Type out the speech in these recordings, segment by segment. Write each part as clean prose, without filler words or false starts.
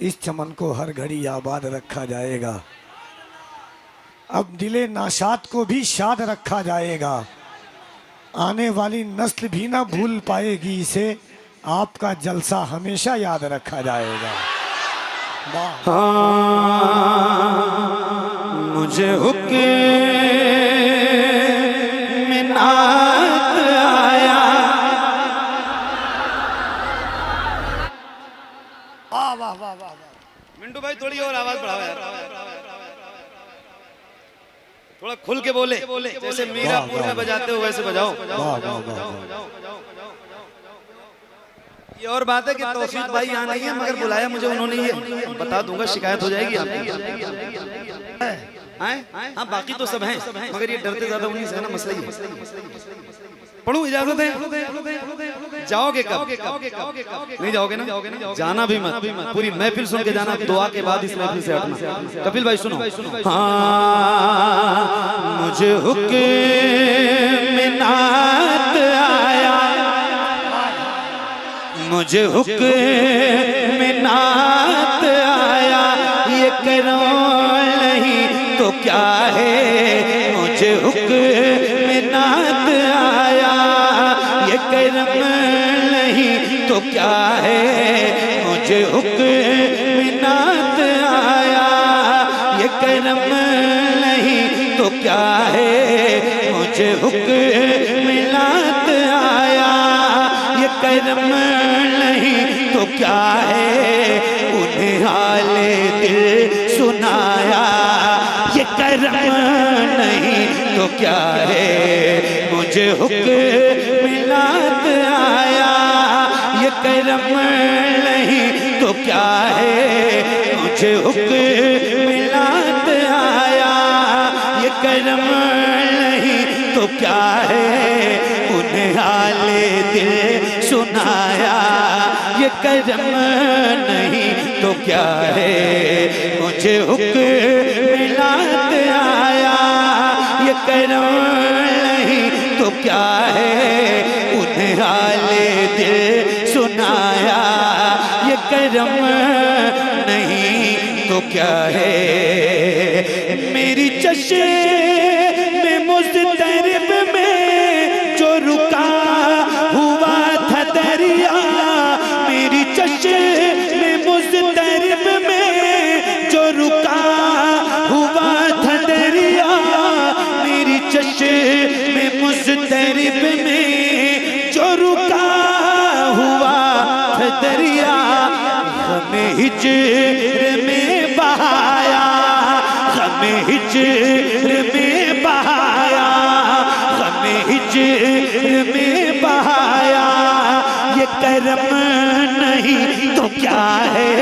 इस चमन को हर घड़ी आबाद रखा जाएगा। अब दिले नाशाद को भी शाद रखा जाएगा। आने वाली नस्ल भी ना भूल पाएगी इसे, आपका जलसा हमेशा याद रखा जाएगा। मुझे हुक्म नात आया। वाह वाह वाह वाह। मिंटू भाई थोड़ी और आवाज बढ़ाओ यार, थोड़ा खुल के बोले, जैसे मीरापुर में बजाते हो वैसे बजाओ। ये और बात है कि तौफीक भाई यहाँ नहीं है, मगर बुलाया मुझे उन्होंने, ये बता दूंगा, शिकायत हो जाएगी आपकी। हाँ बाकी तो सब हैं, मगर ये डरते ज्यादा उन्हीं से है ना, मसला ही है। पढ़ू, इजाजत है? जाओगे कब? नहीं जाओगे ना? जाना भी मत, पूरी महफिल सुन के जाना, दुआ के बाद इस महफिल से हटना। कपिल भाई सुनो। हाँ मुझे हुक्म नात आया, मुझे हुक्म नात आया, ये करो नहीं तो क्या है, मुझे हुक्म नात आया, ये करम नहीं तो क्या है, मुझे हुक्म नात आया, ये करम नहीं तो क्या है, मुझे हुक्म नात आया, ये करम नहीं तो क्या है, उन्हें हाले दिल सुनाया, ये करम नहीं तो क्या है, मुझे हुक्म नात आया, ये करम नहीं तो क्या है, मुझे हुक्म नात आया, ये करम नहीं तो क्या है, उन्हें हाले दिल सुनाया, ये करम नहीं तो क्या है, मुझे हुक्म नात आया, ये करम नहीं तो क्या है, उन्हें हाले दिल सुनाया, ये करम नहीं तो क्या है। मेरी चश्म मुज़तरब में जो रुका हुआ था दरिया, मेरी चश्म मुज़तरब में जो रुका हुआ था दरिया, मेरी चश्म मुज़तरब में जो रुका हुआ था दरिया, हमें हिज्र में बहाया, हमें हिज्र में बहाया, हमें हिज्र में बहाया, ये करम नहीं तो क्या है,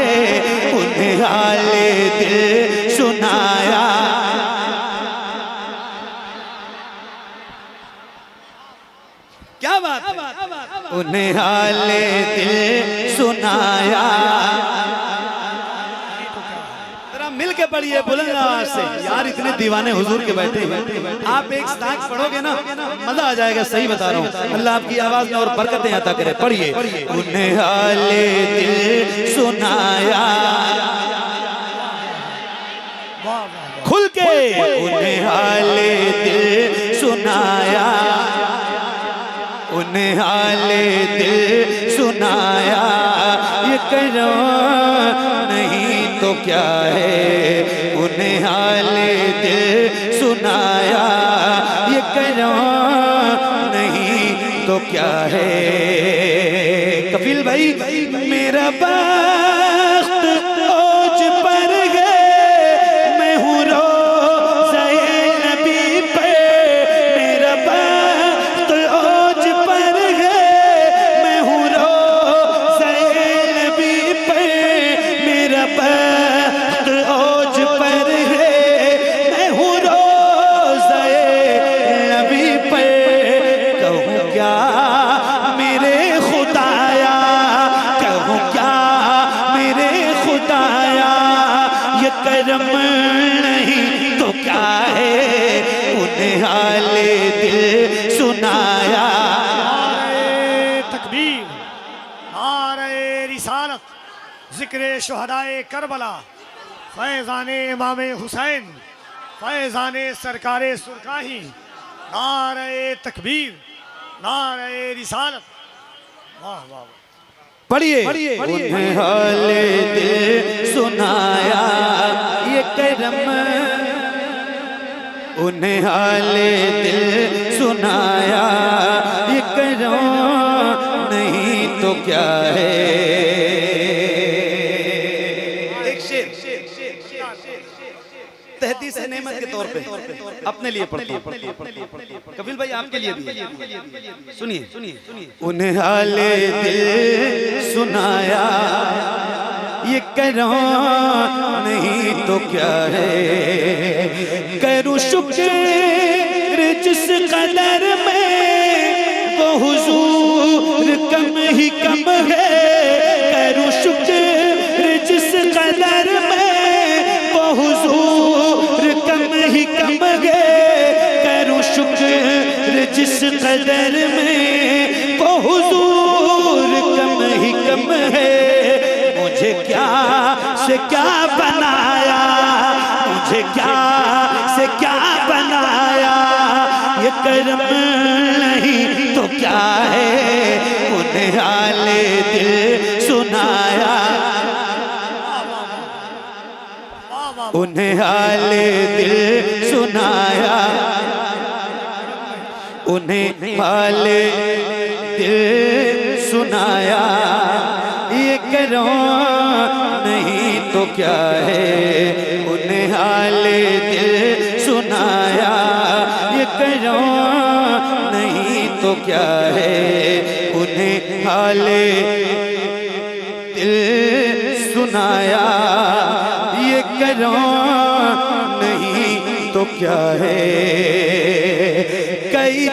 उन्हें हाले दिल सुनाया। क्या बात है? उन्हें हाले दिल सुनाया। जरा मिल के पढ़िए बुलंद आवाज से यार, इतने दीवाने हुजूर के बैठे हैं, आप एक साथ पढ़ोगे ना मजा आ जाएगा, सही बता रहा हूँ। अल्लाह आपकी आवाज में और बरकतें अता करे। पढ़िए, उन्हें हाले दिल सुनाया, खुल के, उन्हें हाले दिल सुनाया, उन्हें हाले दिल सुनाया, ये करो नहीं तो क्या है, उन्हें हाले दिल सुनाया, ये करो नहीं तो क्या है। कपिल भाई, मेरा बख्त ओज पर गए, मैं हूँ रोज़े नबी पे, मेरा बख्त ओज पर गए, मैं हूँ रोज़े नबी पे, मेरा बख्त ओज पर गए, मैं हूँ रोज़े नबी पे, कहूँ क्या मेरे खुदाया, कहूँ क्या मेरे खुदाया, ये करम नहीं तो क्या है, उन्हें हाले दिल सुनाया। नारे तकबीर, नारे रिसालत, ज़िक्र शुहदाए करबला, फैज़ाने इमाम हुसैन, फैज़ाने सरकारे सुरकाही, नारे तकबीर, नारे रिसालत। वाह वाह पढ़िए। उन्हें हाले दिल सुनाया ये करम, उन्हें हाले दिल सुनाया ये करम, नहीं तो क्या है। एक शेर तहदीस नेमत के तौर पे अपने लिए पढ़ता हूं, कपिल भाई आपके लिए भी सुनिए। उन्हें हाले दिल सुनाया ये करो, नहीं तो क्या है। करूं शुक्र जिस कदर में वो हुजूर कम ही कम है। करूं शुक्र जिस कदर में वो हुजूर कम ही कम है। करूं शुक्र जिस कदर में वो हुजूर कम ही कम है। मुझे क्या से क्या बनाया, मुझे क्या से क्या बनाया, ये करम नहीं तो क्या है। उन्हें हाले दिल सुनाया, उन्हें हाले दिल सुनाया, उन्हें हाले दिल सुनाया ये करो, नहीं तो क्या है। उन्हें हाले दिल सुनाया ये करो, नहीं तो क्या है। उन्हें हाले दिल सुनाया ये करो, नहीं तो क्या है। कई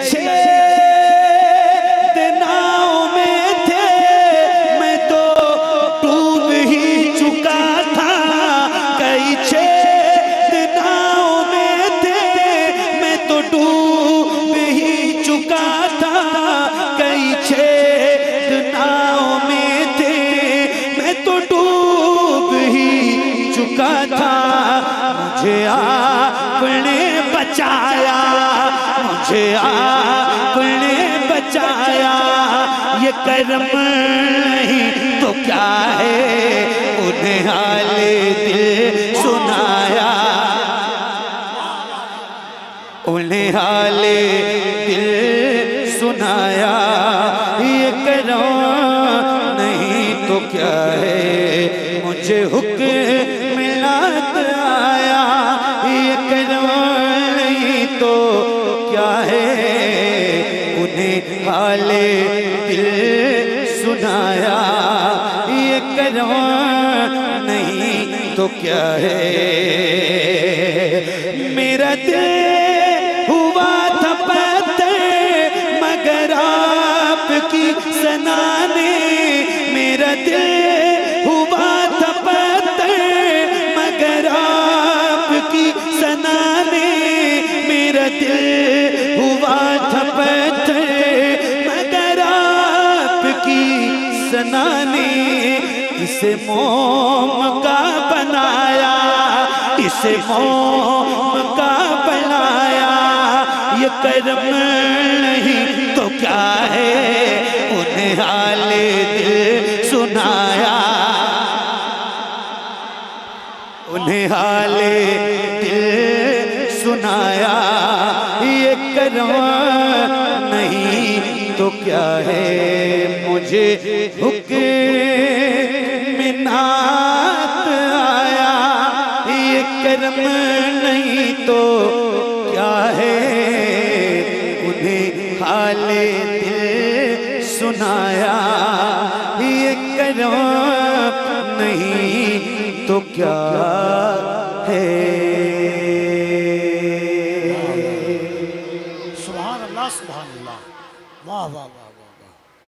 मुझे आपने बचाया, मुझे आपने बचाया ये करम नहीं तो क्या है। उन्हें हाले दिल सुनाया, उन्हें हाले दिल सुनाया ये करम नहीं तो क्या है। मुझे हुक्म मिलात आया ये करम नहीं तो क्या है। उन्हें हाले दिल सुनाया ये करम नहीं तो क्या है। मेरा दिल हुआ था पत्थर मगर आपकी सना ने, मेरा दिल हुआ था पत्थर मगर आपकी सना ने, मेरा दिल हुआ था पत्थर मगर आपकी सना ने। इसे मोम का बनाया, इसे मोम का बनाया ये करम नहीं तो क्या है। उन्हें हाले दिल सुनाया, उन्हें हाले दिल सुनाया ये करम नहीं तो क्या है। मुझे हुक्म मिनात आया ये करम नहीं तो क्या है। उन्हें हाले दिल सुनाया ये करम नहीं तो क्या है।